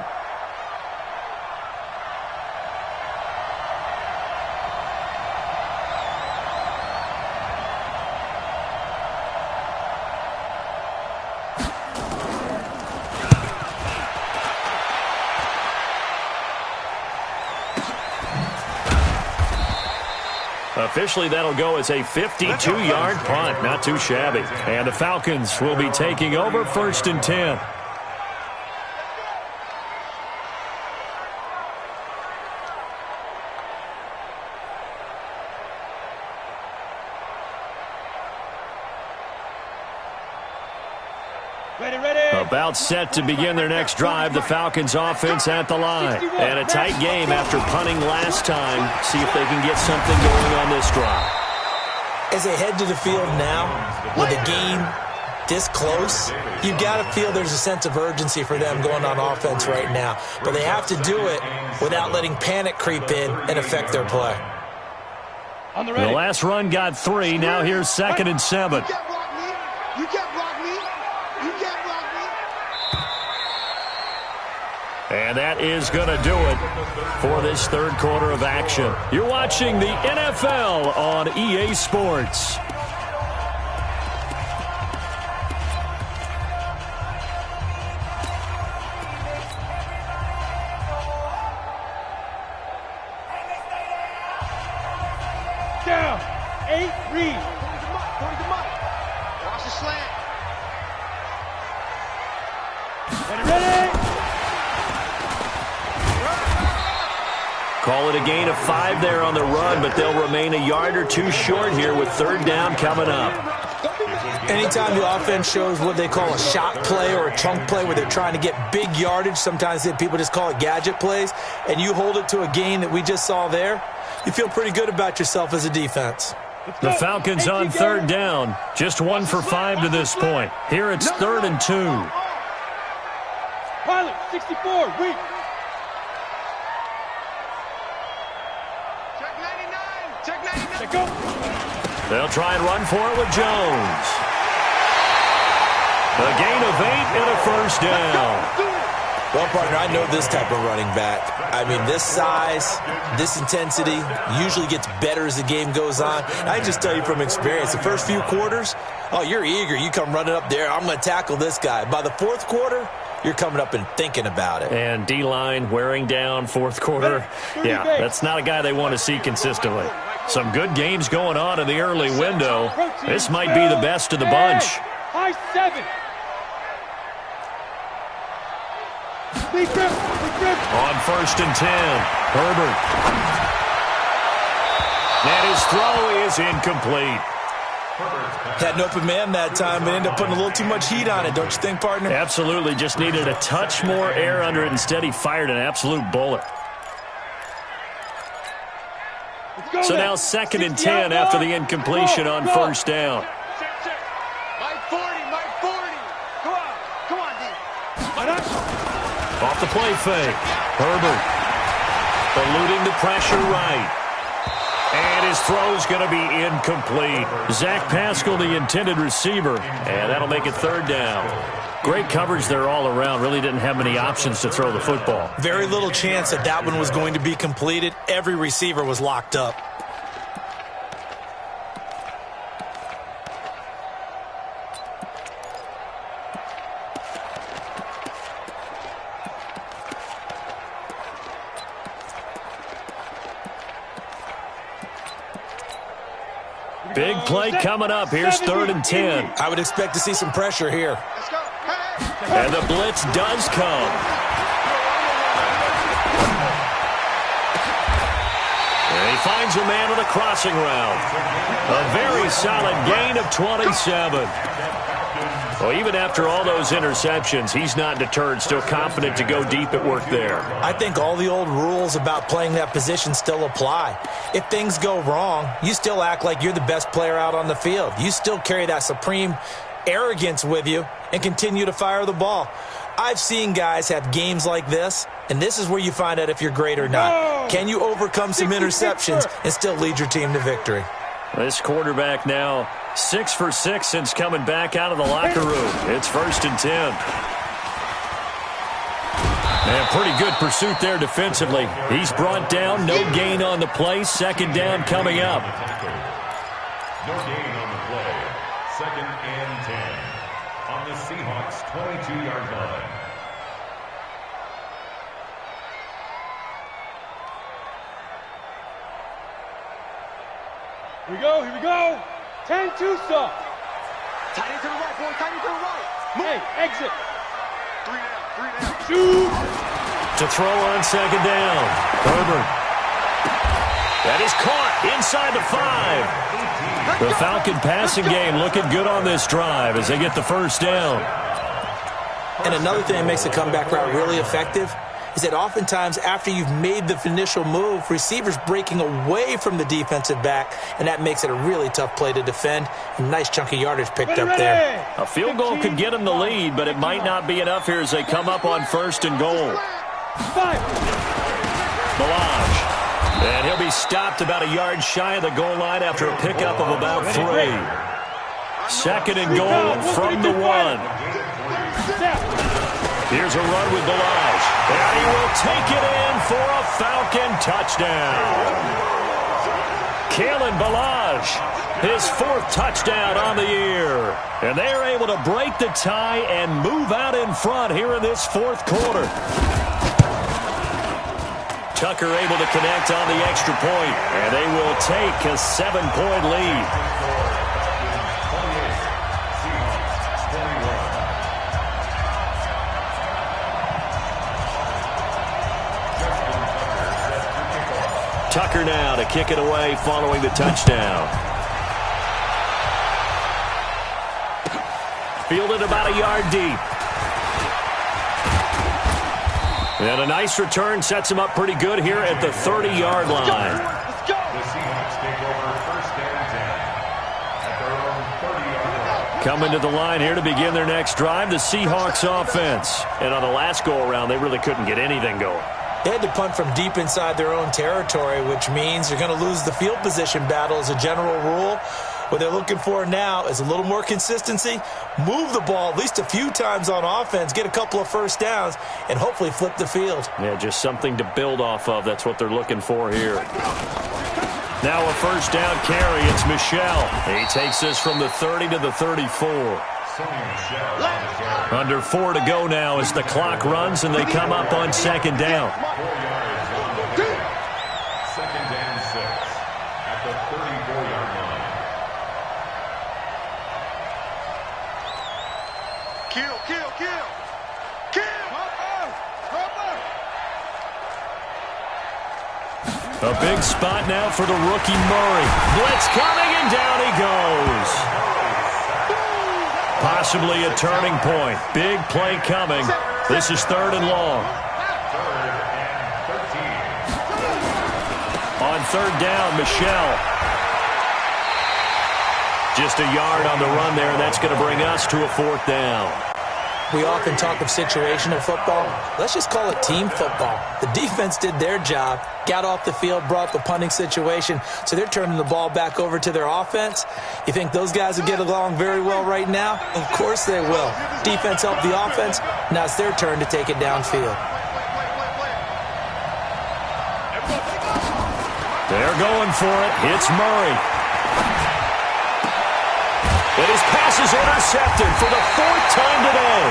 Officially, that'll go as a 52-yard punt. Not too shabby. And the Falcons will be taking over 1st and 10. About set to begin their next drive. The Falcons offense at the line. And a tight game after punting last time. See if they can get something going on this drive. As they head to the field now, with the game this close, you've got to feel there's a sense of urgency for them going on offense right now. But they have to do it without letting panic creep in and affect their play. The last run got 3. Now here's 2nd and 7. You can't block me. You can't block me. You can't block me. And that is going to do it for this third quarter of action. You're watching the NFL on EA Sports. Down. 8, read. Watch the slant. Ready. Call it a gain of 5 there on the run, but they'll remain a yard or 2 short here with 3rd down coming up. Anytime the offense shows what they call a shot play or a chunk play where they're trying to get big yardage, sometimes people just call it gadget plays, and you hold it to a gain that we just saw there, you feel pretty good about yourself as a defense. The Falcons on 3rd down. Just 1 for 5 to this point. Here it's 3rd and 2. Pilot, 64, weak. Check 99. Check go. They'll try and run for it with Jones. A gain of 8 and a 1st down. Well, partner, I know this type of running back. I mean, this size, this intensity usually gets better as the game goes on. I can just tell you from experience, the first few quarters, oh, you're eager. You come running up there, I'm going to tackle this guy. By the 4th quarter, you're coming up and thinking about it. And D-line wearing down 4th quarter. Yeah, that's not a guy they want to see consistently. Some good games going on in the early window. This might be the best of the bunch. High 7. Deep grip. On 1st and 10, Herbert. And his throw is incomplete. Had an open man that time, but ended up putting a little too much heat on it, don't you think, partner? Absolutely, just needed a touch more air under it. Instead, he fired an absolute bullet. So now 2nd and 10 after the incompletion on 1st down. Mike 40. Come on, D. Off the play fake. Herbert eluding the pressure right. And his throw's going to be incomplete. Zach Pascal, the intended receiver. And that'll make it 3rd down. Great coverage there all around. Really didn't have many options to throw the football. Very little chance that that one was going to be completed. Every receiver was locked up. Big play coming up. Here's 3rd and 10. I would expect to see some pressure here. Let's go. Hey. And the blitz does come. And he finds a man on the crossing route. A very solid gain of 27. Well, even after all those interceptions, he's not deterred, still confident to go deep at work there. I think all the old rules about playing that position still apply. If things go wrong, you still act like you're the best player out on the field. You still carry that supreme arrogance with you and continue to fire the ball. I've seen guys have games like this, and this is where you find out if you're great or not. Can you overcome some interceptions and still lead your team to victory? This quarterback now 6 for 6 since coming back out of the locker room. It's 1st and 10. And pretty good pursuit there defensively. He's brought down, no gain on the play. 2nd down coming up. No gain on the play. 2nd and 10 on the Seahawks 22-yard line. Here we go. 10 Tucson. Tight end to the right, boy. Tight end to the right. Hey, exit. 3 down. Shoot. To throw on 2nd down. Herbert. That is caught inside the 5. The Falcon passing game looking good on this drive as they get the 1st down. And another thing that makes the comeback route really effective is that oftentimes after you've made the initial move, receivers breaking away from the defensive back, and that makes it a really tough play to defend. A nice chunk of yardage picked up there. A field goal could get them the lead, but it might not be enough here as they come up on 1st and goal. 5. Balaj. And he'll be stopped about a yard shy of the goal line after a pickup of about 3. 2nd and goal from the 1. Here's a run with Balaj. And he will take it in for a Falcon touchdown. Kalen Balaj, his 4th touchdown on the year. And they're able to break the tie and move out in front here in this 4th quarter. Tucker able to connect on the extra point, and they will take a 7-point lead. Tucker now to kick it away following the touchdown. Fielded about a yard deep. And a nice return sets him up pretty good here at the 30-yard line. The Seahawks take over 1st and 10 at their own 30-yard line. Coming to the line here to begin their next drive, the Seahawks offense. And on the last go-around, they really couldn't get anything going. They had to punt from deep inside their own territory, which means you're going to lose the field position battle as a general rule. What they're looking for now is a little more consistency, move the ball at least a few times on offense, get a couple of 1st downs, and hopefully flip the field. Yeah, just something to build off of. That's what they're looking for here. Now a 1st down carry. It's Michel. He takes this from the 30 to the 34. Under 4 to go now as the clock runs and they come up on 2nd down. 4 yards on the hit. 2nd and 6 at the 34-yard line. A big spot now for the rookie Murray. Blitz coming and down he goes. Possibly a turning point. Big play coming. This is 3rd and long. 3rd and 13. On 3rd down, Michel. Just a yard on the run there, and that's going to bring us to a 4th down. We often talk of situational football. Let's just call it team football. The defense did their job, got off the field, brought the punting situation, so they're turning the ball back over to their offense. You think those guys will get along very well right now? Of course they will. Defense helped the offense. Now it's their turn to take it downfield. They're going for it. It's Murray. And his pass is intercepted for the 4th time today.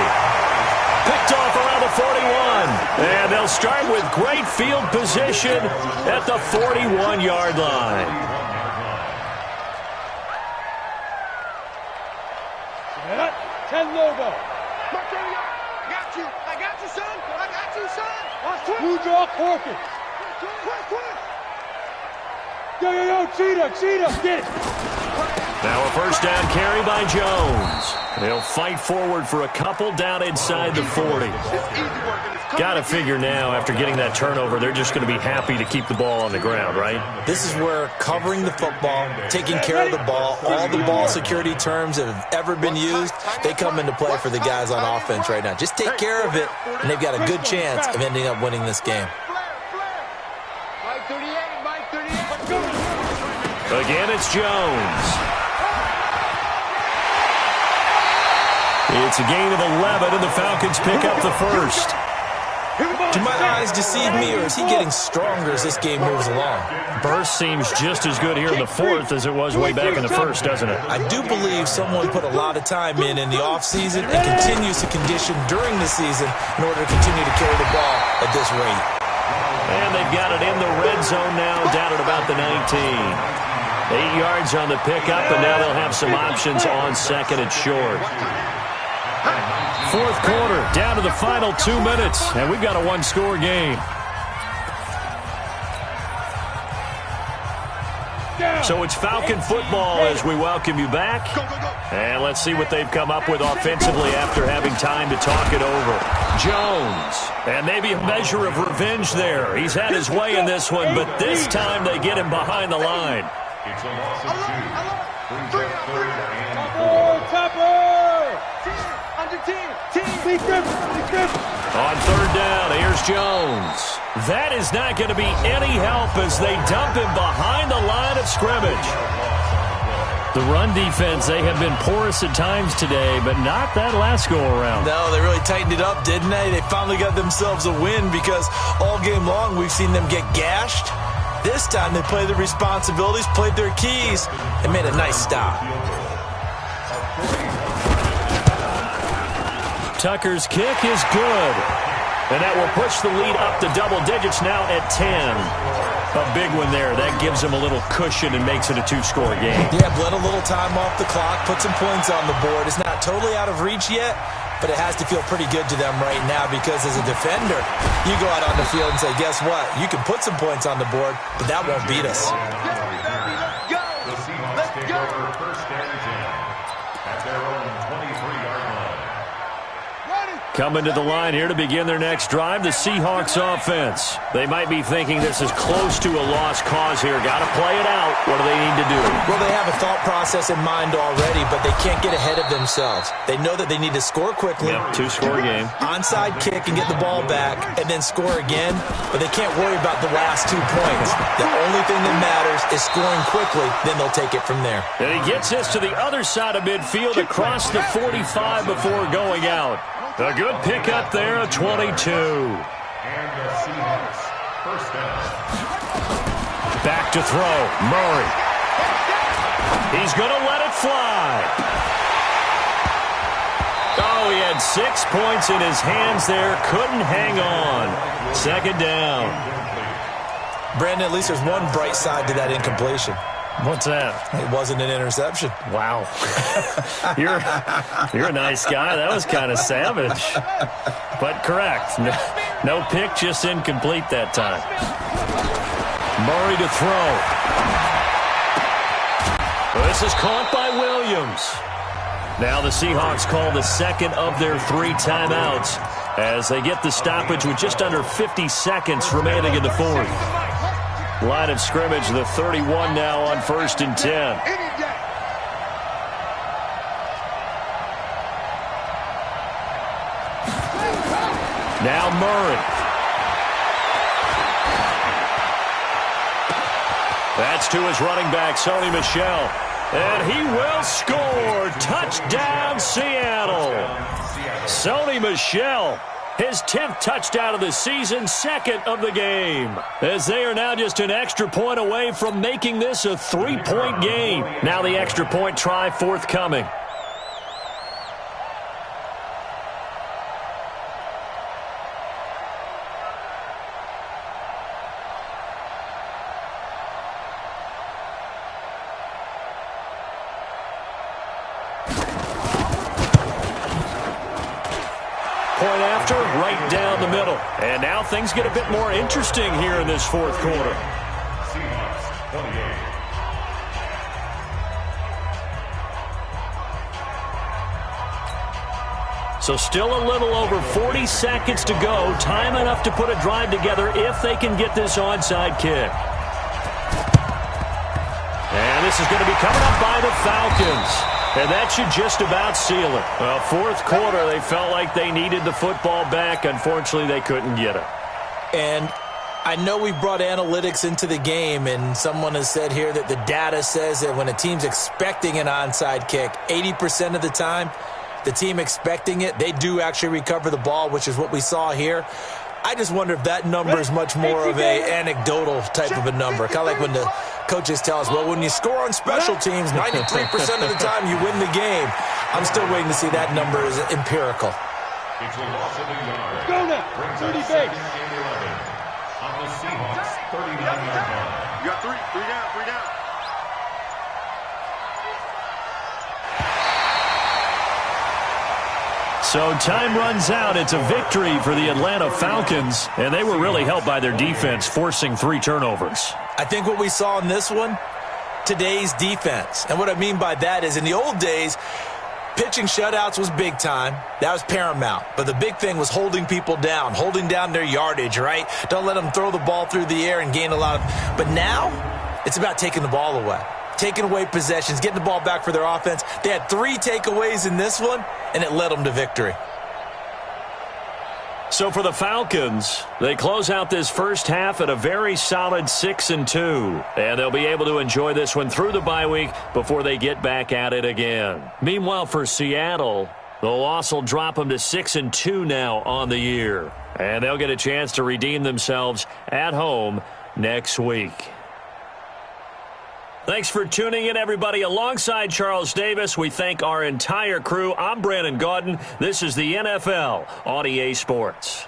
Picked off around the 41. And they'll start with great field position at the 41-yard line. Set. 10 logo. I got you, son. Blue draw Corkin. Yo, cheetah, get it. Now a 1st down carry by Jones. They'll fight forward for a couple down inside the 40. Got to figure now, after getting that turnover, they're just going to be happy to keep the ball on the ground, right? This is where covering the football, taking care of the ball, all the ball security terms that have ever been used, they come into play for the guys on offense right now. Just take care of it, and they've got a good chance of ending up winning this game. Again, it's Jones. It's a gain of 11, and the Falcons pick up the first. Do my eyes deceive me, or is he getting stronger as this game moves along? Burst seems just as good here in the fourth as it was way back in the first, doesn't it? I do believe someone put a lot of time in the offseason and continues to condition during the season in order to continue to carry the ball at this rate. And they've got it in the red zone now, down at about the 19. 8 yards on the pickup, and now they'll have some options on second and short. Fourth quarter, down to the final 2 minutes, and we've got a one-score game. So it's Falcon football as we welcome you back. And let's see what they've come up with offensively after having time to talk it over. Jones, and maybe a measure of revenge there. He's had his way in this one, but this time they get him behind the line. It's a loss of 2. Brings up 3rd and 4. Topper! On 3rd down, here's Jones. That is not going to be any help as they dump him behind the line of scrimmage. The run defense, they have been porous at times today, but not that last go-around. No, they really tightened it up, didn't they? They finally got themselves a win because all game long we've seen them get gashed. This time they played their responsibilities, played their keys, and made a nice stop. Tucker's kick is good. And that will push the lead up to double digits now at 10. A big one there. That gives them a little cushion and makes it a 2-score game. Yeah, bled a little time off the clock, put some points on the board. It's not totally out of reach yet, but it has to feel pretty good to them right now because as a defender, you go out on the field and say, guess what? You can put some points on the board, but that won't beat us. The Seahawks take over 1st and 10 at their own 23-yard line. Coming to the line here to begin their next drive, the Seahawks offense. They might be thinking this is close to a lost cause here. Got to play it out. What do they need to do? Well, they have a thought process in mind already, but they can't get ahead of themselves. They know that they need to score quickly. Yep, 2-score game. Onside kick and get the ball back and then score again, but they can't worry about the last 2 points. The only thing that matters is scoring quickly, then they'll take it from there. And he gets this to the other side of midfield across the 45 before going out. A good pickup there, a 22. And the Seahawks, 1st down. Back to throw, Murray. He's going to let it fly. Oh, he had 6 points in his hands there, couldn't hang on. 2nd down. Brandon, at least there's one bright side to that incompletion. What's that? It wasn't an interception. Wow. You're a nice guy. That was kind of savage. But correct. No pick, just incomplete that time. Murray to throw. This is caught by Williams. Now the Seahawks call the 2nd of their 3 timeouts as they get the stoppage with just under 50 seconds remaining in the 4th. Line of scrimmage, the 31 now on 1st and 10. Now Murray. That's to his running back, Sony Michel. And he will score. Touchdown, Seattle. Sony Michel. His 10th touchdown of the season, 2nd of the game. As they are now just an extra point away from making this a 3-point game. Now the extra point try forthcoming. Point after, right down the middle. And now things get a bit more interesting here in this 4th quarter. Seahawks, 28. 1 So still a little over 40 seconds to go. Time enough to put a drive together if they can get this onside kick. And this is going to be coming up by the Falcons. And that should just about seal it. Well, fourth quarter, they felt like they needed the football back. Unfortunately, they couldn't get it. And I know we brought analytics into the game, and someone has said here that the data says that when a team's expecting an onside kick, 80% of the time, the team expecting it, they do actually recover the ball, which is what we saw here. I just wonder if that number is much more of a anecdotal type of a number. Kind of like when the coaches tell us, well, when you score on special teams, 93% of the time you win the game. I'm still waiting to see that number is empirical. It's a loss of a yard. Go now. Brings 30 up base. 2nd and 11 on the Seahawks 39-yard line. You got three down, three down. So time runs out. It's a victory for the Atlanta Falcons, and they were really helped by their defense, forcing 3 turnovers. I think what we saw in this one, today's defense. And what I mean by that is in the old days, pitching shutouts was big time. That was paramount. But the big thing was holding people down, holding down their yardage, right? Don't let them throw the ball through the air and gain a lot of... But now, it's about taking the ball away. Taking away possessions, getting the ball back for their offense. They had 3 takeaways in this one, and it led them to victory. So for the Falcons, they close out this first half at a very solid 6-2. And they'll be able to enjoy this one through the bye week before they get back at it again. Meanwhile, for Seattle, the loss will drop them to 6-2 now on the year. And they'll get a chance to redeem themselves at home next week. Thanks for tuning in, everybody. Alongside Charles Davis, we thank our entire crew. I'm Brandon Gaudin. This is the NFL on EA Sports.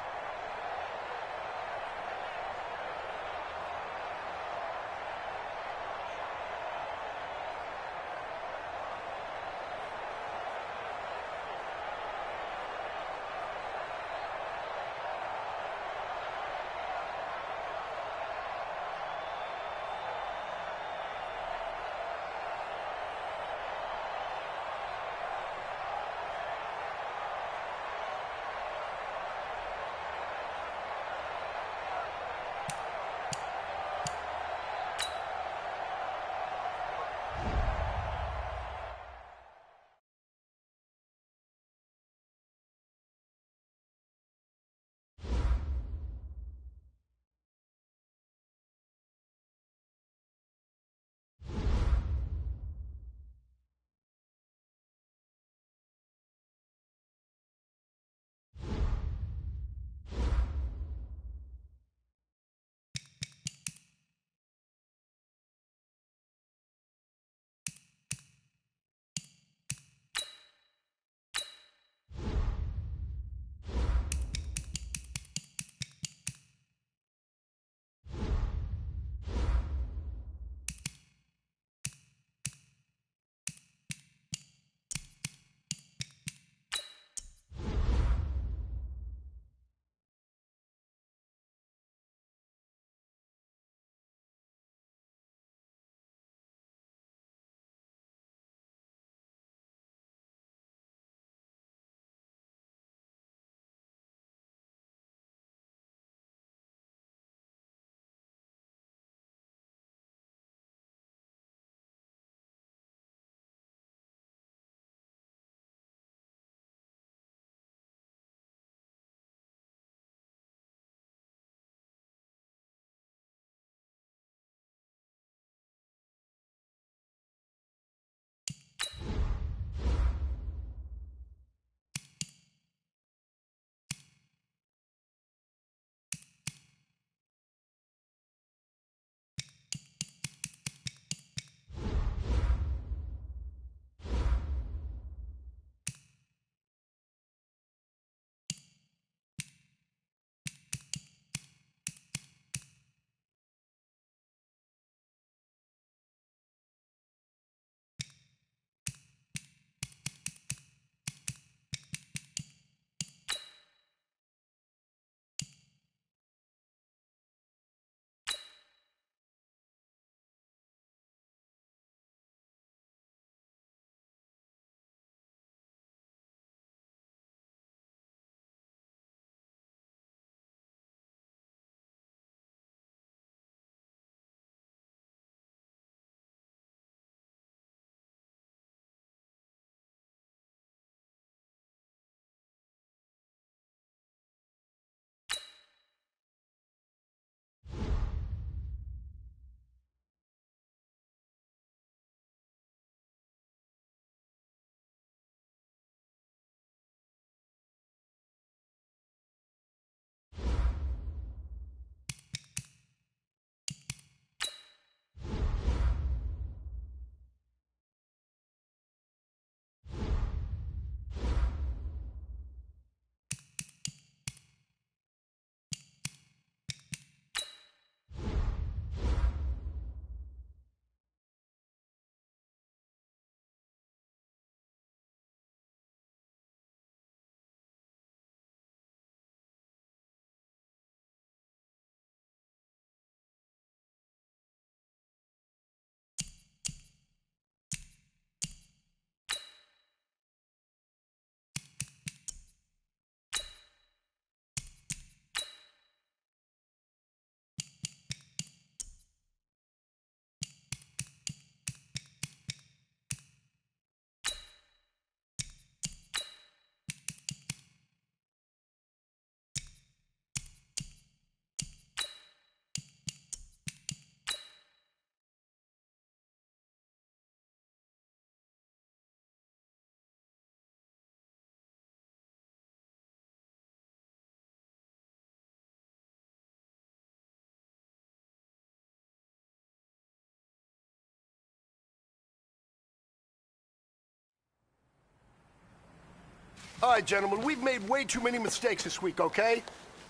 All right, gentlemen, we've made way too many mistakes this week, okay?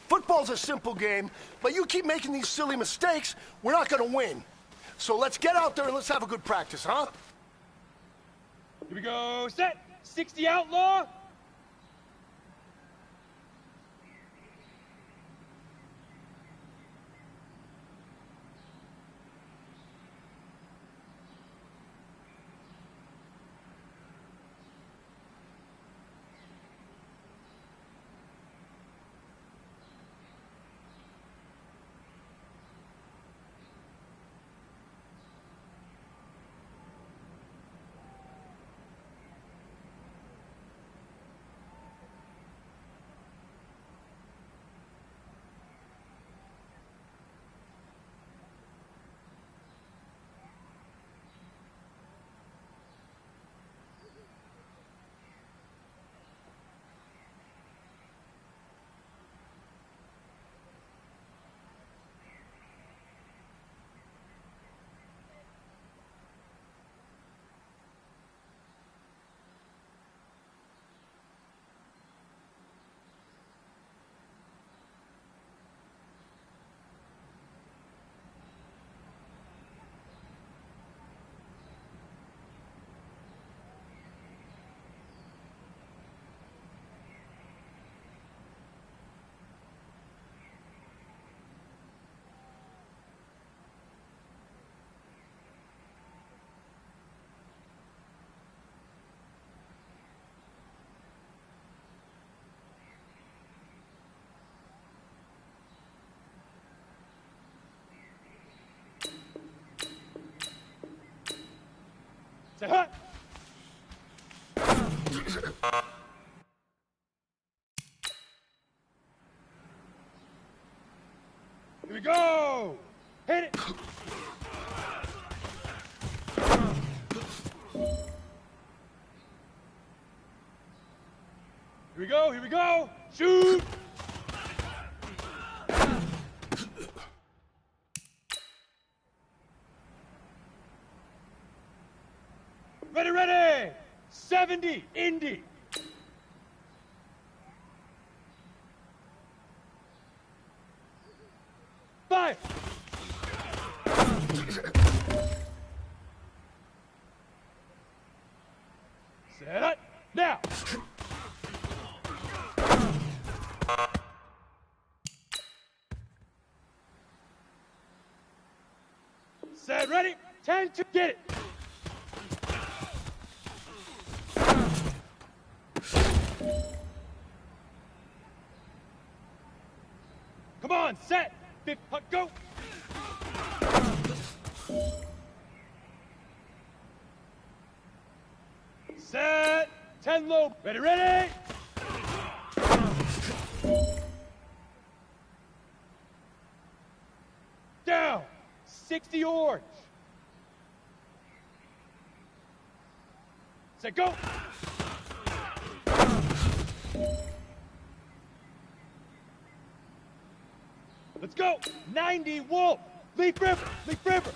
Football's a simple game, but you keep making these silly mistakes, we're not gonna win. So let's get out there and let's have a good practice, huh? Here we go. Set. 60 outlaw. Set hut. Here we go. Hit it. Here we go. Here we go. Shoot. Ready, ready! 70, Indy! Fire! Set up, now! Set, ready, 10 to get it! Come on, set! 5th puck, go! Set! 10 low. Ready, ready! Down! 60 orange. Set, go! Let's go! 90 Wolf! Leaf River! Leaf River!